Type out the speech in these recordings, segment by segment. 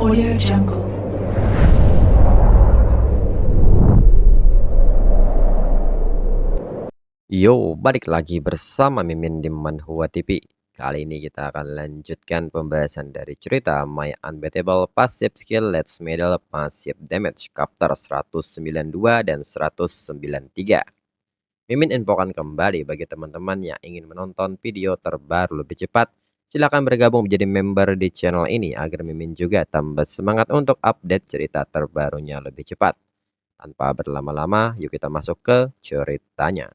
Audio Jungle. Yo, balik lagi bersama Mimin di Manhwa TV. Kali ini kita akan lanjutkan pembahasan dari cerita My Unbeatable Passive Skill Let's Medal Passive Damage Chapter 192 dan 193. Mimin infokan kembali bagi teman-teman yang ingin menonton video terbaru lebih cepat. Silahkan bergabung menjadi member di channel ini agar Mimin juga tambah semangat untuk update cerita terbarunya lebih cepat. Tanpa berlama-lama, yuk kita masuk ke ceritanya.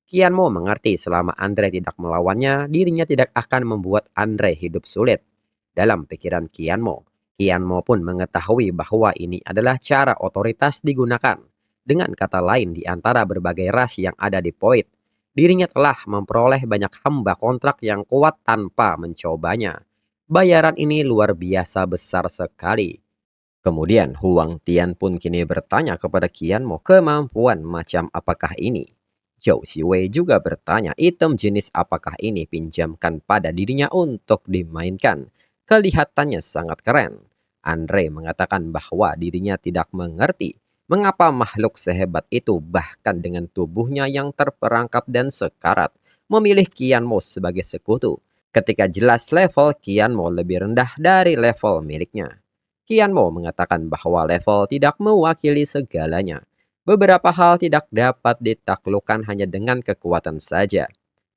Kianmo mengerti selama Andre tidak melawannya, dirinya tidak akan membuat Andre hidup sulit. Dalam pikiran Kianmo, Kianmo pun mengetahui bahwa ini adalah cara otoritas digunakan. Dengan kata lain, di antara berbagai ras yang ada di Void, dirinya telah memperoleh banyak hamba kontrak yang kuat tanpa mencobanya. Bayaran ini luar biasa besar sekali. Kemudian Huang Tian pun kini bertanya kepada Kianmo kemampuan macam apakah ini. Zhou Xiwei juga bertanya item jenis apakah ini pinjamkan pada dirinya untuk dimainkan. Kelihatannya sangat keren. Andre mengatakan bahwa dirinya tidak mengerti mengapa makhluk sehebat itu bahkan dengan tubuhnya yang terperangkap dan sekarat memilih Kianmo sebagai sekutu ketika jelas level Kianmo lebih rendah dari level miliknya. Kianmo mengatakan bahwa level tidak mewakili segalanya. Beberapa hal tidak dapat ditaklukkan hanya dengan kekuatan saja.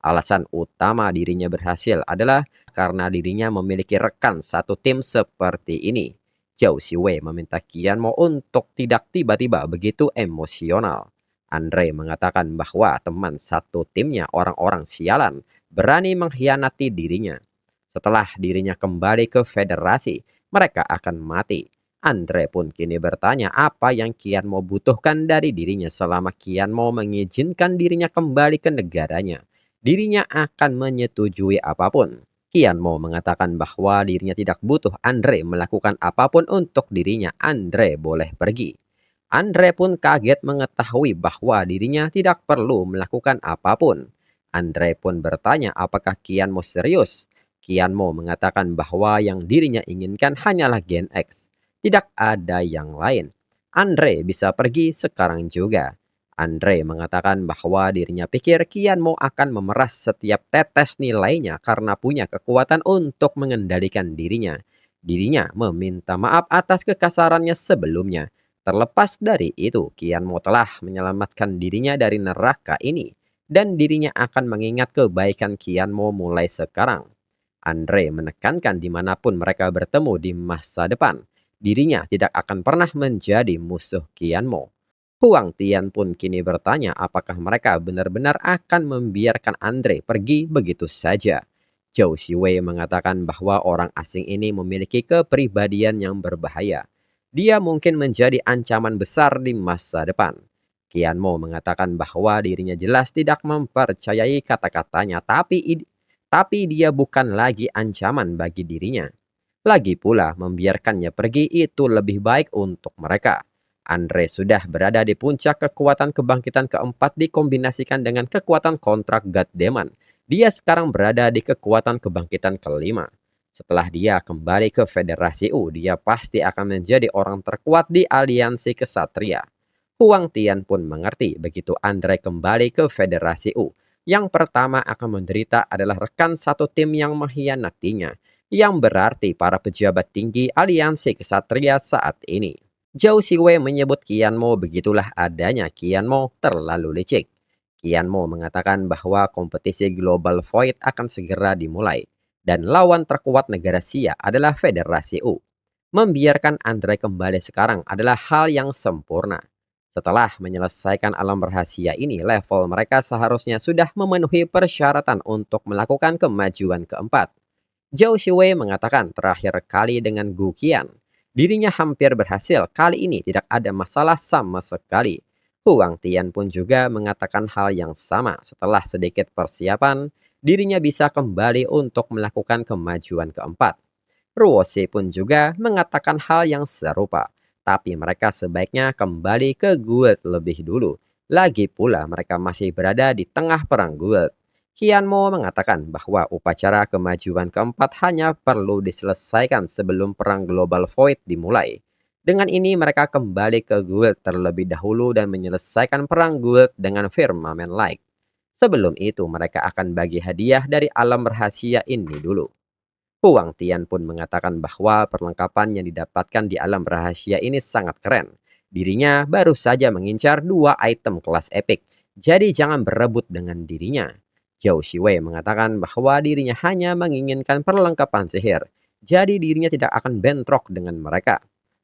Alasan utama dirinya berhasil adalah karena dirinya memiliki rekan satu tim seperti ini. Zhou Xiwei meminta Kianmo untuk tidak tiba-tiba begitu emosional. Andre mengatakan bahwa teman satu timnya orang-orang sialan berani mengkhianati dirinya. Setelah dirinya kembali ke federasi, mereka akan mati. Andre pun kini bertanya apa yang Kianmo butuhkan dari dirinya selama Kianmo mengizinkan dirinya kembali ke negaranya. Dirinya akan menyetujui apapun. Kianmo mengatakan bahwa dirinya tidak butuh Andre melakukan apapun untuk dirinya. Andre boleh pergi. Andre pun kaget mengetahui bahwa dirinya tidak perlu melakukan apapun. Andre pun bertanya apakah Kianmo serius. Kianmo mengatakan bahwa yang dirinya inginkan hanyalah Gen X. Tidak ada yang lain. Andre bisa pergi sekarang juga. Andre mengatakan bahwa dirinya pikir Kianmo akan memeras setiap tetes nilainya karena punya kekuatan untuk mengendalikan dirinya. Dirinya meminta maaf atas kekasarannya sebelumnya. Terlepas dari itu, Kianmo telah menyelamatkan dirinya dari neraka ini. Dan dirinya akan mengingat kebaikan Kianmo mulai sekarang. Andre menekankan dimanapun mereka bertemu di masa depan, dirinya tidak akan pernah menjadi musuh Kianmo. Huang Tian pun kini bertanya apakah mereka benar-benar akan membiarkan Andre pergi begitu saja. Zhou Xiwei mengatakan bahwa orang asing ini memiliki kepribadian yang berbahaya. Dia mungkin menjadi ancaman besar di masa depan. Kianmo mengatakan bahwa dirinya jelas tidak mempercayai kata-katanya, tapi dia bukan lagi ancaman bagi dirinya. Lagi pula, membiarkannya pergi itu lebih baik untuk mereka. Andre sudah berada di puncak kekuatan kebangkitan keempat dikombinasikan dengan kekuatan kontrak God Demon. Dia sekarang berada di kekuatan kebangkitan kelima. Setelah dia kembali ke Federasi U, dia pasti akan menjadi orang terkuat di aliansi kesatria. Huang Tian pun mengerti begitu Andre kembali ke Federasi U. Yang pertama akan menderita adalah rekan satu tim yang mengkhianatinya, yang berarti para pejabat tinggi aliansi kesatria saat ini. Zhou Xiwei menyebut Kianmo begitulah adanya Kianmo terlalu licik. Kianmo mengatakan bahwa kompetisi Global Void akan segera dimulai, dan lawan terkuat negara Xia adalah Federasi U. Membiarkan Andre kembali sekarang adalah hal yang sempurna. Setelah menyelesaikan alam rahasia ini, level mereka seharusnya sudah memenuhi persyaratan untuk melakukan kemajuan keempat. Zhou Xiwei mengatakan terakhir kali dengan Gu Qian, dirinya hampir berhasil, kali ini tidak ada masalah sama sekali. Huang Tian pun juga mengatakan hal yang sama. Setelah sedikit persiapan, dirinya bisa kembali untuk melakukan kemajuan keempat. Ruosi pun juga mengatakan hal yang serupa, tapi mereka sebaiknya kembali ke guild lebih dulu. Lagi pula mereka masih berada di tengah perang guild. Qianmo mengatakan bahwa upacara kemajuan keempat hanya perlu diselesaikan sebelum perang global void dimulai. Dengan ini mereka kembali ke Guild terlebih dahulu dan menyelesaikan perang Guild dengan Firmament Light. Sebelum itu mereka akan bagi hadiah dari alam rahasia ini dulu. Huang Tian pun mengatakan bahwa perlengkapan yang didapatkan di alam rahasia ini sangat keren. Dirinya baru saja mengincar 2 item kelas epic, jadi jangan berebut dengan dirinya. Zhao Shiwei mengatakan bahwa dirinya hanya menginginkan perlengkapan sihir, jadi dirinya tidak akan bentrok dengan mereka.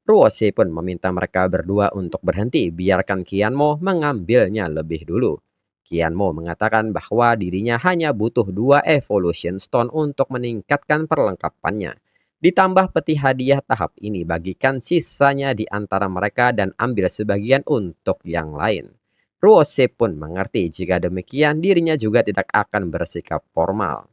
Ruosi pun meminta mereka berdua untuk berhenti, biarkan Qianmo mengambilnya lebih dulu. Qianmo mengatakan bahwa dirinya hanya butuh 2 Evolution Stone untuk meningkatkan perlengkapannya. Ditambah peti hadiah tahap ini, bagikan sisanya di antara mereka dan ambil sebagian untuk yang lain. Ruose pun mengerti jika demikian dirinya juga tidak akan bersikap formal.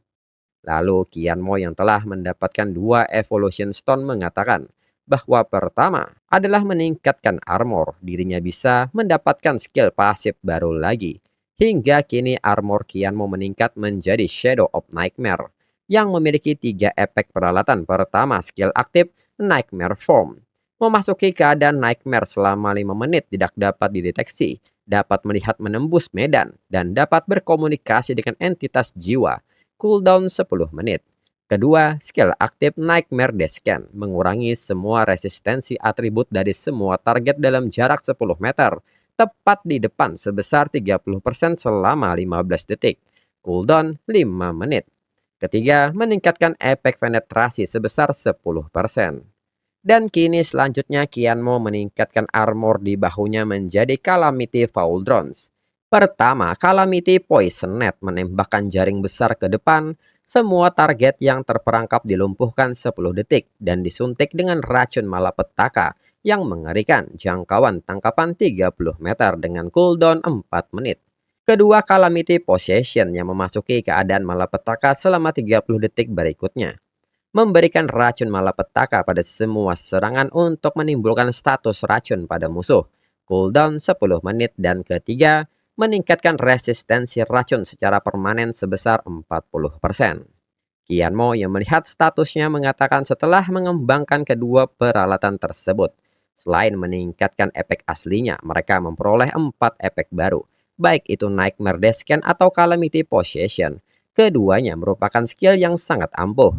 Lalu Qianmo yang telah mendapatkan 2 Evolution Stone mengatakan bahwa pertama adalah meningkatkan armor, dirinya bisa mendapatkan skill pasif baru lagi. Hingga kini armor Qianmo meningkat menjadi Shadow of Nightmare yang memiliki 3 efek peralatan. Pertama, skill aktif Nightmare Form. Memasuki keadaan Nightmare selama 5 menit tidak dapat dideteksi, dapat melihat menembus medan, dan dapat berkomunikasi dengan entitas jiwa. Cooldown 10 menit. Kedua, skill aktif Nightmare Descan mengurangi semua resistensi atribut dari semua target dalam jarak 10 meter tepat di depan sebesar 30% selama 15 detik. Cooldown 5 menit. Ketiga, meningkatkan efek penetrasi sebesar 10%. Dan kini selanjutnya Qianmo meningkatkan armor di bahunya menjadi Calamity Pauldrons. Pertama, Calamity Poison Net menembakkan jaring besar ke depan. Semua target yang terperangkap dilumpuhkan 10 detik dan disuntik dengan racun malapetaka yang mengerikan, jangkauan tangkapan 30 meter dengan cooldown 4 menit. Kedua, Calamity Possession yang memasuki keadaan malapetaka selama 30 detik berikutnya. Memberikan racun malapetaka pada semua serangan untuk menimbulkan status racun pada musuh. Cooldown 10 menit. Dan ketiga, meningkatkan resistensi racun secara permanen sebesar 40%. Qianmo yang melihat statusnya mengatakan setelah mengembangkan kedua peralatan tersebut, selain meningkatkan efek aslinya, mereka memperoleh 4 efek baru, baik itu Nightmare Descan atau Calamity Possession. Keduanya merupakan skill yang sangat ampuh.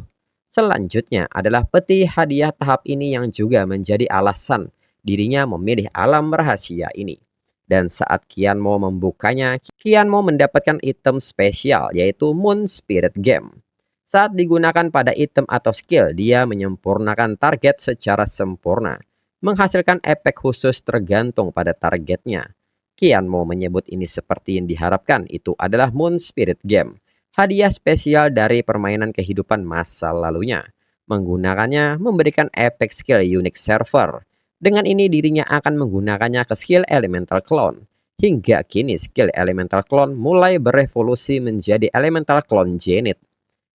Selanjutnya adalah peti hadiah tahap ini yang juga menjadi alasan dirinya memilih alam rahasia ini. Dan saat Qianmo membukanya, Qianmo mendapatkan item spesial yaitu Moon Spirit Gem. Saat digunakan pada item atau skill, dia menyempurnakan target secara sempurna, menghasilkan efek khusus tergantung pada targetnya. Qianmo menyebut ini seperti yang diharapkan, itu adalah Moon Spirit Gem, hadiah spesial dari permainan kehidupan masa lalunya. Menggunakannya memberikan efek skill Unique Server. Dengan ini dirinya akan menggunakannya ke skill Elemental Clone. Hingga kini skill Elemental Clone mulai berevolusi menjadi Elemental Clone Zenith.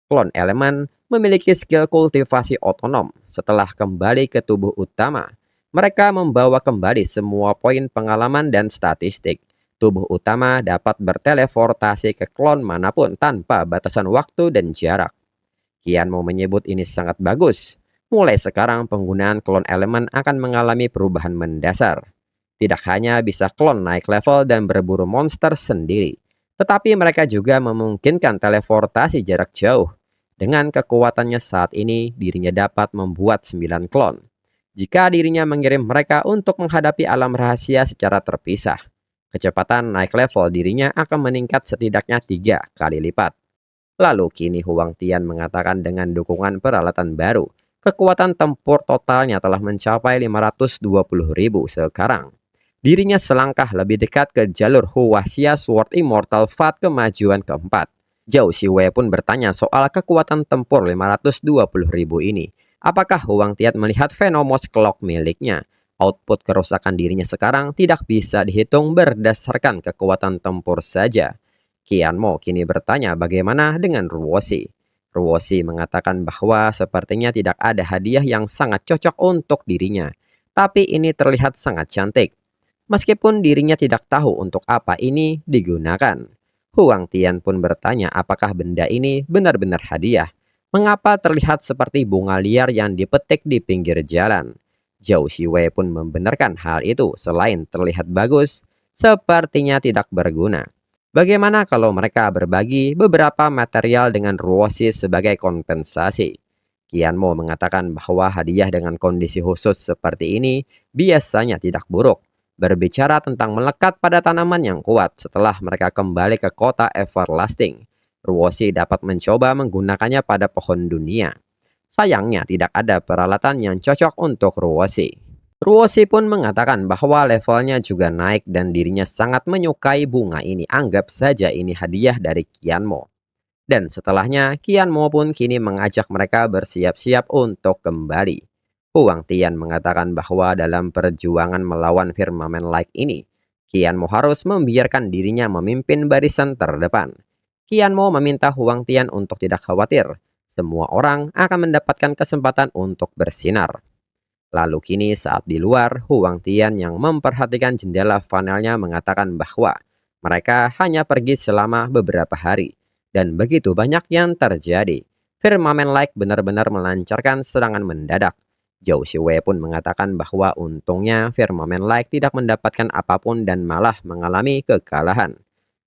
Klon elemen memiliki skill kultivasi otonom. Setelah kembali ke tubuh utama, mereka membawa kembali semua poin pengalaman dan statistik. Tubuh utama dapat berteleportasi ke klon manapun tanpa batasan waktu dan jarak. Qianmo menyebut ini sangat bagus. Mulai sekarang penggunaan klon elemen akan mengalami perubahan mendasar. Tidak hanya bisa klon naik level dan berburu monster sendiri, tetapi mereka juga memungkinkan teleportasi jarak jauh. Dengan kekuatannya saat ini, dirinya dapat membuat 9 klon. Jika dirinya mengirim mereka untuk menghadapi alam rahasia secara terpisah, kecepatan naik level dirinya akan meningkat setidaknya 3 kali lipat. Lalu kini Huang Tian mengatakan dengan dukungan peralatan baru, kekuatan tempur totalnya telah mencapai 520.000 sekarang. Dirinya selangkah lebih dekat ke jalur Huaxia Sword Immortal Path kemajuan keempat. Zhao Shiwei pun bertanya soal kekuatan tempur 520.000 ini. Apakah Huang Tian melihat Venomous Clock miliknya? Output kerusakan dirinya sekarang tidak bisa dihitung berdasarkan kekuatan tempur saja. Qianmo kini bertanya bagaimana dengan Ruosi. Ruosi mengatakan bahwa sepertinya tidak ada hadiah yang sangat cocok untuk dirinya. Tapi ini terlihat sangat cantik. Meskipun dirinya tidak tahu untuk apa ini digunakan. Huang Tian pun bertanya apakah benda ini benar-benar hadiah. Mengapa terlihat seperti bunga liar yang dipetik di pinggir jalan? Zhao Xiwei pun membenarkan hal itu selain terlihat bagus, sepertinya tidak berguna. Bagaimana kalau mereka berbagi beberapa material dengan Ruoxi sebagai kompensasi? Qian Mo mengatakan bahwa hadiah dengan kondisi khusus seperti ini biasanya tidak buruk. Berbicara tentang melekat pada tanaman yang kuat setelah mereka kembali ke kota Everlasting, Ruoxi dapat mencoba menggunakannya pada pohon dunia. Sayangnya tidak ada peralatan yang cocok untuk Ruoxi. Ruoxi pun mengatakan bahwa levelnya juga naik dan dirinya sangat menyukai bunga ini. Anggap saja ini hadiah dari Qian Mo. Dan setelahnya, Qian Mo pun kini mengajak mereka bersiap-siap untuk kembali. Huang Tian mengatakan bahwa dalam perjuangan melawan firmamen like ini, Qian Mo harus membiarkan dirinya memimpin barisan terdepan. Qian Mo meminta Huang Tian untuk tidak khawatir. Semua orang akan mendapatkan kesempatan untuk bersinar. Lalu kini saat di luar, Huang Tian yang memperhatikan jendela panelnya mengatakan bahwa mereka hanya pergi selama beberapa hari. Dan begitu banyak yang terjadi. Firmamen Like benar-benar melancarkan serangan mendadak. Zhao Xiwei pun mengatakan bahwa untungnya Firmamen Like tidak mendapatkan apapun dan malah mengalami kekalahan.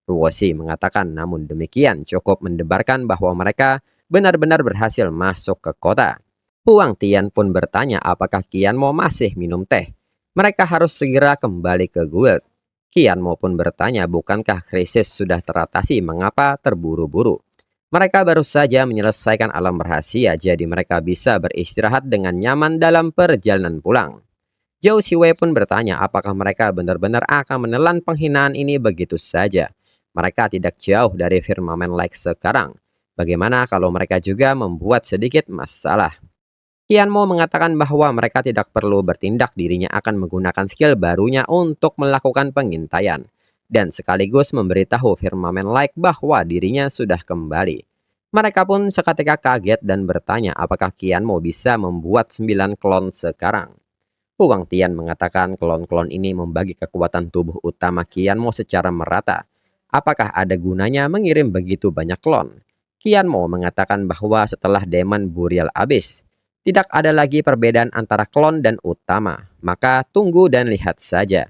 Ruoxi mengatakan namun demikian cukup mendebarkan bahwa mereka benar-benar berhasil masuk ke kota. Huang Tian pun bertanya apakah Qian Mo masih minum teh. Mereka harus segera kembali ke guild. Qian Mo pun bertanya bukankah krisis sudah teratasi, mengapa terburu-buru. Mereka baru saja menyelesaikan alam rahasia jadi mereka bisa beristirahat dengan nyaman dalam perjalanan pulang. Zhao Xiwei pun bertanya apakah mereka benar-benar akan menelan penghinaan ini begitu saja. Mereka tidak jauh dari firmamen like sekarang. Bagaimana kalau mereka juga membuat sedikit masalah? Qian Mo mengatakan bahwa mereka tidak perlu bertindak, dirinya akan menggunakan skill barunya untuk melakukan pengintaian. Dan sekaligus memberitahu firmamen like bahwa dirinya sudah kembali. Mereka pun seketika kaget dan bertanya apakah Qian Mo bisa membuat 9 klon sekarang. Huang Tian mengatakan klon-klon ini membagi kekuatan tubuh utama Qian Mo secara merata. Apakah ada gunanya mengirim begitu banyak klon? Qian Mo mengatakan bahwa setelah Demon Burial habis, tidak ada lagi perbedaan antara klon dan utama. Maka tunggu dan lihat saja.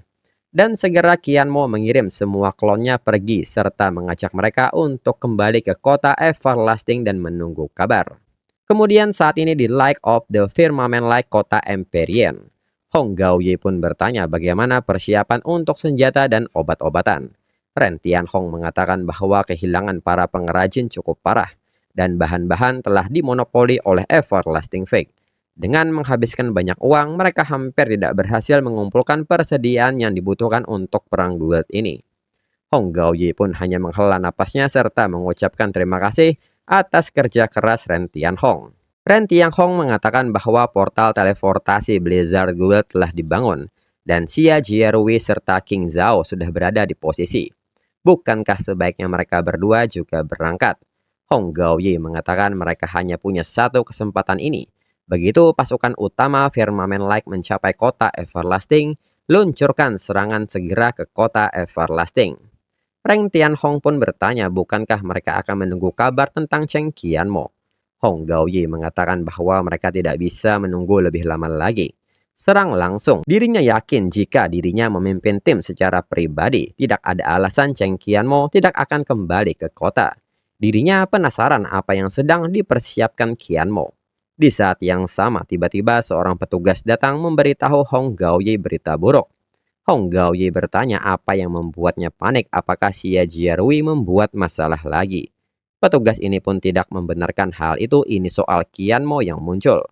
Dan segera Qian Mo mengirim semua klonnya pergi serta mengajak mereka untuk kembali ke kota Everlasting dan menunggu kabar. Kemudian saat ini di Light of the Firmament Light kota Empyrean, Hong Gaoye pun bertanya bagaimana persiapan untuk senjata dan obat-obatan. Ren Tianhong mengatakan bahwa kehilangan para pengrajin cukup parah dan bahan-bahan telah dimonopoli oleh Everlasting Fake. Dengan menghabiskan banyak uang, mereka hampir tidak berhasil mengumpulkan persediaan yang dibutuhkan untuk perang guild ini. Hong Gaoye pun hanya menghela napasnya serta mengucapkan terima kasih atas kerja keras Ren Tianhong. Ren Tianhong mengatakan bahwa portal teleportasi Blizzard Guild telah dibangun dan Xia Jierui serta King Zhao sudah berada di posisi. Bukankah sebaiknya mereka berdua juga berangkat? Hong Gaoye mengatakan mereka hanya punya satu kesempatan ini. Begitu pasukan utama Firmamen Like mencapai kota Everlasting, luncurkan serangan segera ke kota Everlasting. Ren Tianhong pun bertanya bukankah mereka akan menunggu kabar tentang Cheng Qianmo. Hong Gaoye mengatakan bahwa mereka tidak bisa menunggu lebih lama lagi. Serang langsung, dirinya yakin jika dirinya memimpin tim secara pribadi, tidak ada alasan Cheng Qianmo tidak akan kembali ke kota. Dirinya penasaran apa yang sedang dipersiapkan Qian Mo. Di saat yang sama, tiba-tiba seorang petugas datang memberitahu Hong Gaoye berita buruk. Hong Gaoye bertanya apa yang membuatnya panik, apakah Xia Jierui membuat masalah lagi. Petugas ini pun tidak membenarkan hal itu, ini soal Qian Mo yang muncul.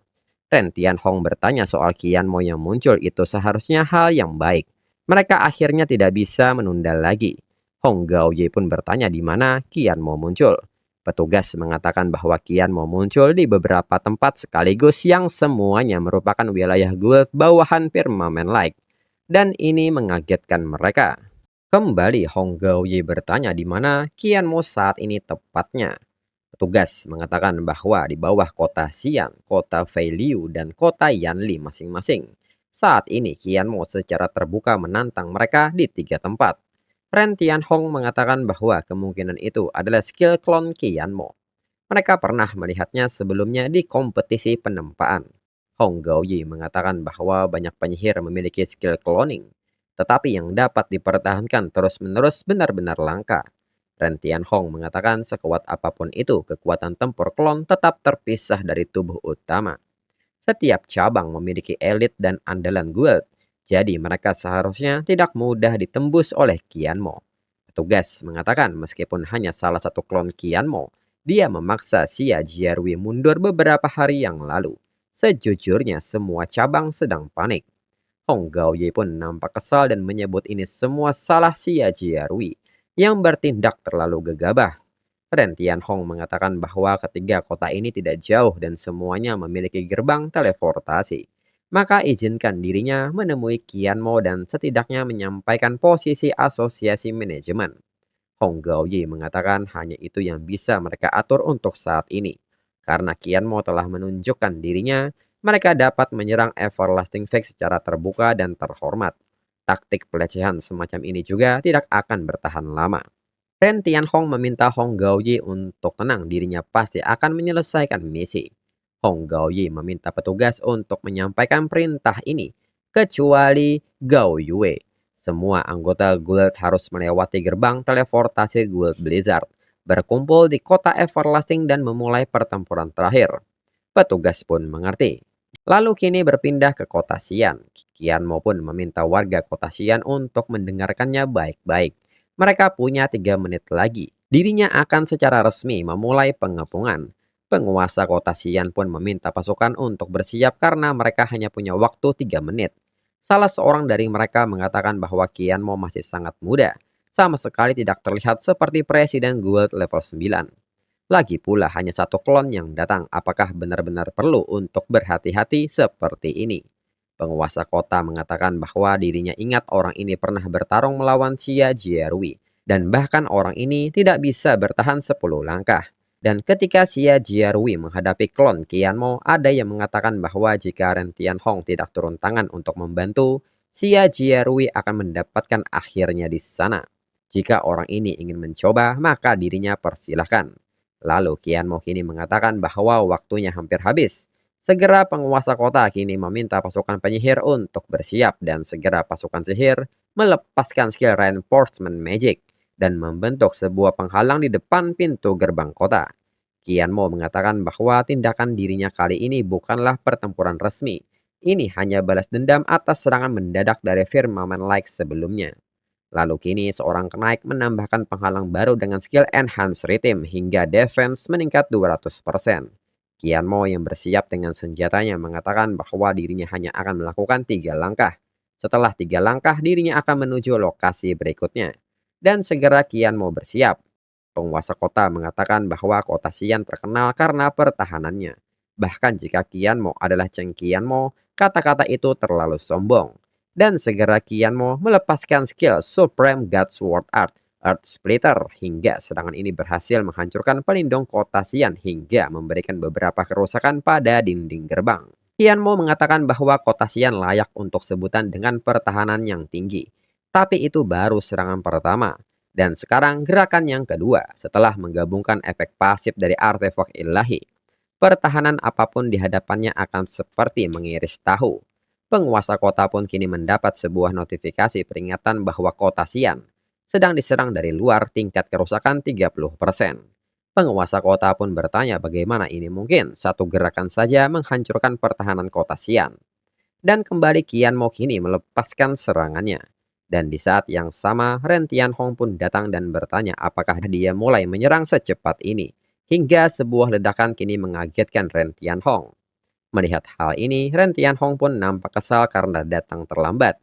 Ren Tianhong bertanya soal Qian Mo yang muncul itu seharusnya hal yang baik. Mereka akhirnya tidak bisa menunda lagi. Hong Gaoye pun bertanya di mana Qian Mo muncul. Petugas mengatakan bahwa Qian Mo muncul di beberapa tempat sekaligus yang semuanya merupakan wilayah guild bawahan Firmamen Like. Dan ini mengagetkan mereka. Kembali Hong Gaoye bertanya di mana Qian Mo saat ini tepatnya. Petugas mengatakan bahwa di bawah kota Xi'an, kota Feiliu, dan kota Yanli masing-masing. Saat ini Qian Mo secara terbuka menantang mereka di 3 tempat. Ren Tianhong mengatakan bahwa kemungkinan itu adalah skill klon Qianmo. Mereka pernah melihatnya sebelumnya di kompetisi penempaan. Hong Gaoyi mengatakan bahwa banyak penyihir memiliki skill cloning, tetapi yang dapat dipertahankan terus-menerus benar-benar langka. Ren Tianhong mengatakan sekuat apapun itu, kekuatan tempur klon tetap terpisah dari tubuh utama. Setiap cabang memiliki elit dan andalan guild, jadi mereka seharusnya tidak mudah ditembus oleh Qianmo. Petugas mengatakan meskipun hanya salah satu klon Qianmo, dia memaksa Xia Jiarui mundur beberapa hari yang lalu. Sejujurnya semua cabang sedang panik. Hong Gaoye pun nampak kesal dan menyebut ini semua salah Xia Jiarui yang bertindak terlalu gegabah. Ren Tianhong mengatakan bahwa ketiga kota ini tidak jauh dan semuanya memiliki gerbang teleportasi. Maka izinkan dirinya menemui Qianmo dan setidaknya menyampaikan posisi asosiasi manajemen. Hong Gaoyi mengatakan hanya itu yang bisa mereka atur untuk saat ini. Karena Qianmo telah menunjukkan dirinya, mereka dapat menyerang Everlasting Fake secara terbuka dan terhormat. Taktik pelecehan semacam ini juga tidak akan bertahan lama. Ren Tianhong meminta Hong Gaoyi untuk tenang, dirinya pasti akan menyelesaikan misi. Hong Gaoyi meminta petugas untuk menyampaikan perintah ini, kecuali Gao Yue. Semua anggota guild harus melewati gerbang teleportasi Guild Blizzard, berkumpul di kota Everlasting dan memulai pertempuran terakhir. Petugas pun mengerti. Lalu kini berpindah ke kota Xian. Qian maupun meminta warga kota Xian untuk mendengarkannya baik-baik. Mereka punya 3 menit lagi. Dirinya akan secara resmi memulai pengepungan. Penguasa kota Xian pun meminta pasukan untuk bersiap karena mereka hanya punya waktu 3 menit. Salah seorang dari mereka mengatakan bahwa Qianmo masih sangat muda. Sama sekali tidak terlihat seperti presiden guild level 9. Lagi pula hanya satu klon yang datang, apakah benar-benar perlu untuk berhati-hati seperti ini? Penguasa kota mengatakan bahwa dirinya ingat orang ini pernah bertarung melawan Xia Jiarui, dan bahkan orang ini tidak bisa bertahan 10 langkah. Dan ketika Xia Jiarui menghadapi klon Qianmo, ada yang mengatakan bahwa jika Ren Tianhong tidak turun tangan untuk membantu, Xia Jiarui akan mendapatkan akhirnya di sana. Jika orang ini ingin mencoba, maka dirinya persilahkan. Lalu Qianmo kini mengatakan bahwa waktunya hampir habis. Segera penguasa kota kini meminta pasukan penyihir untuk bersiap dan segera pasukan sihir melepaskan skill reinforcement magic dan membentuk sebuah penghalang di depan pintu gerbang kota. Qianmo mengatakan bahwa tindakan dirinya kali ini bukanlah pertempuran resmi. Ini hanya balas dendam atas serangan mendadak dari Firmaman Like sebelumnya. Lalu kini seorang kenaik menambahkan penghalang baru dengan skill Enhance Rhythm hingga defense meningkat 200%. Qianmo yang bersiap dengan senjatanya mengatakan bahwa dirinya hanya akan melakukan 3 langkah. Setelah 3 langkah, dirinya akan menuju lokasi berikutnya. Dan segera Qianmo bersiap. Penguasa kota mengatakan bahwa kota Xian terkenal karena pertahanannya. Bahkan jika Qianmo adalah Cheng Qianmo, kata-kata itu terlalu sombong. Dan segera Qianmo melepaskan skill Supreme God Sword Art, Earth Splitter, hingga serangan ini berhasil menghancurkan pelindung kota Xian hingga memberikan beberapa kerusakan pada dinding gerbang. Qianmo mengatakan bahwa kota Xian layak untuk sebutan dengan pertahanan yang tinggi. Tapi itu baru serangan pertama. Dan sekarang gerakan yang kedua setelah menggabungkan efek pasif dari artefak ilahi. Pertahanan apapun di hadapannya akan seperti mengiris tahu. Penguasa kota pun kini mendapat sebuah notifikasi peringatan bahwa kota Xian sedang diserang dari luar, tingkat kerusakan 30%. Penguasa kota pun bertanya bagaimana ini mungkin, satu gerakan saja menghancurkan pertahanan kota Xian. Dan kembali Qianmo kini melepaskan serangannya. Dan di saat yang sama, Ren Tianhong pun datang dan bertanya apakah dia mulai menyerang secepat ini. Hingga sebuah ledakan kini mengagetkan Ren Tianhong. Melihat hal ini, Ren Tianhong pun nampak kesal karena datang terlambat.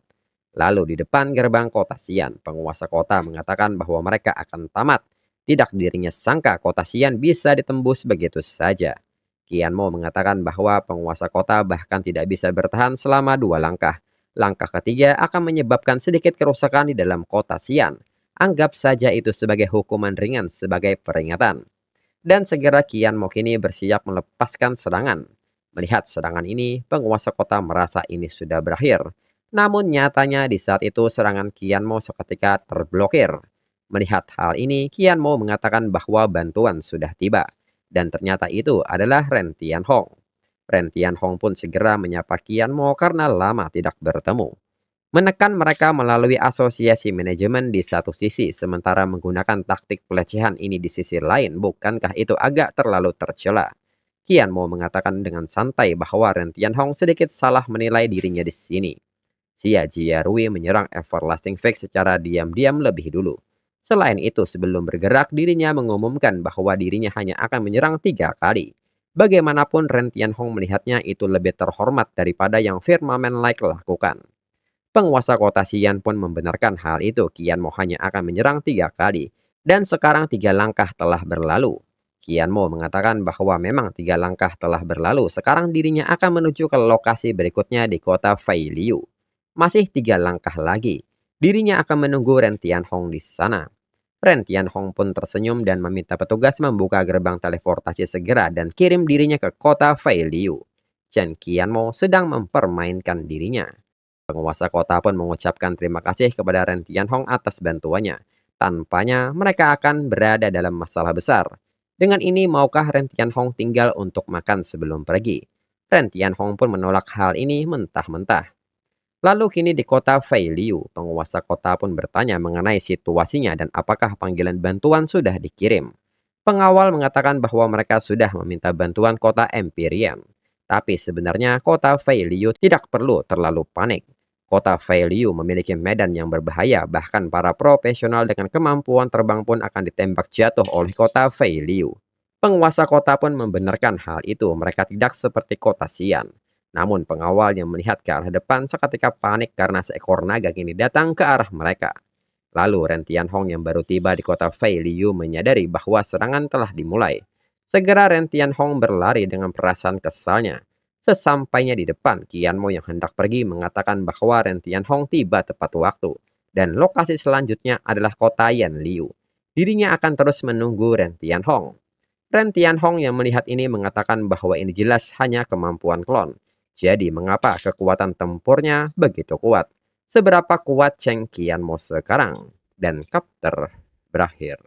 Lalu di depan gerbang kota Xian, penguasa kota mengatakan bahwa mereka akan tamat. Tidak dirinya sangka kota Xian bisa ditembus begitu saja. Qianmo mengatakan bahwa penguasa kota bahkan tidak bisa bertahan selama 2 langkah. Langkah ketiga akan menyebabkan sedikit kerusakan di dalam kota Xian. Anggap saja itu sebagai hukuman ringan sebagai peringatan. Dan segera Qianmo kini bersiap melepaskan serangan. Melihat serangan ini, penguasa kota merasa ini sudah berakhir. Namun nyatanya di saat itu serangan Qian Mo seketika terblokir. Melihat hal ini, Qian Mo mengatakan bahwa bantuan sudah tiba. Dan ternyata itu adalah Ren Tianhong. Ren Tianhong pun segera menyapa Qian Mo karena lama tidak bertemu. Menekan mereka melalui asosiasi manajemen di satu sisi, sementara menggunakan taktik pelecehan ini di sisi lain, bukankah itu agak terlalu tercela? Qian Mo mengatakan dengan santai bahwa Ren Tianhong sedikit salah menilai dirinya di sini. Xia Jiarui menyerang Everlasting Fake secara diam-diam lebih dulu. Selain itu, sebelum bergerak, dirinya mengumumkan bahwa dirinya hanya akan menyerang 3 kali. Bagaimanapun Ren Tianhong melihatnya itu lebih terhormat daripada yang Firmament Like lakukan. Penguasa kota Xi'an pun membenarkan hal itu. Qian Mo hanya akan menyerang 3 kali. Dan sekarang 3 langkah telah berlalu. Qian Mo mengatakan bahwa memang 3 langkah telah berlalu. Sekarang dirinya akan menuju ke lokasi berikutnya di kota Feiliu. Masih 3 langkah lagi. Dirinya akan menunggu Ren Tianhong di sana. Ren Tianhong pun tersenyum dan meminta petugas membuka gerbang teleportasi segera dan kirim dirinya ke kota Feiliu. Chen Qianmo sedang mempermainkan dirinya. Penguasa kota pun mengucapkan terima kasih kepada Ren Tianhong atas bantuannya. Tanpanya, mereka akan berada dalam masalah besar. Dengan ini, maukah Ren Tianhong tinggal untuk makan sebelum pergi? Ren Tianhong pun menolak hal ini mentah-mentah. Lalu kini di kota Feiliu, penguasa kota pun bertanya mengenai situasinya dan apakah panggilan bantuan sudah dikirim. Pengawal mengatakan bahwa mereka sudah meminta bantuan kota Empyrean. Tapi sebenarnya kota Feiliu tidak perlu terlalu panik. Kota Feiliu memiliki medan yang berbahaya, bahkan para profesional dengan kemampuan terbang pun akan ditembak jatuh oleh kota Feiliu. Penguasa kota pun membenarkan hal itu, mereka tidak seperti kota Xi'an. Namun pengawal yang melihat ke arah depan seketika panik karena seekor naga kini datang ke arah mereka. Lalu Ren Tianhong yang baru tiba di kota Feiliu menyadari bahwa serangan telah dimulai. Segera Ren Tianhong berlari dengan perasaan kesalnya. Sesampainya di depan, Qian Mo yang hendak pergi mengatakan bahwa Ren Tianhong tiba tepat waktu. Dan lokasi selanjutnya adalah kota Yanliu. Dirinya akan terus menunggu Ren Tianhong. Ren Tianhong yang melihat ini mengatakan bahwa ini jelas hanya kemampuan klon. Jadi mengapa kekuatan tempurnya begitu kuat? Seberapa kuat Cheng Qianmo sekarang? Dan chapter berakhir.